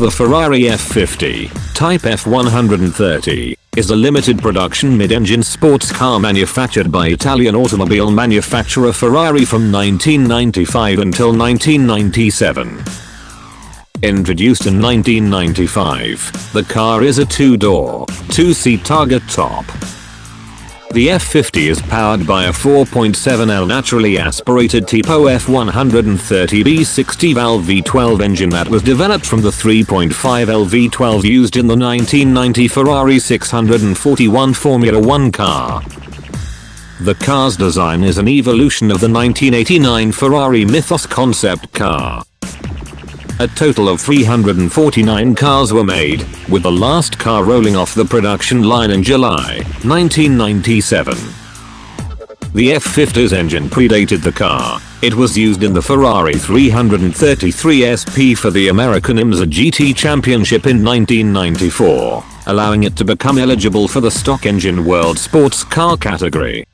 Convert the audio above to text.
The Ferrari F50, Type F130, is a limited production mid-engine sports car manufactured by Italian automobile manufacturer Ferrari from 1995 until 1997. Introduced in 1995, the car is a two-door, two-seat target top. The F50 is powered by a 4.7L naturally aspirated Tipo F130B 60-valve V12 engine that was developed from the 3.5L V12 used in the 1990 Ferrari 641 Formula 1 car. The car's design is an evolution of the 1989 Ferrari Mythos concept car. A total of 349 cars were made, with the last car rolling off the production line in July 1997. The F50's engine predated the car. It was used in the Ferrari 333 SP for the American IMSA GT Championship in 1994, allowing it to become eligible for the stock engine world sports car category.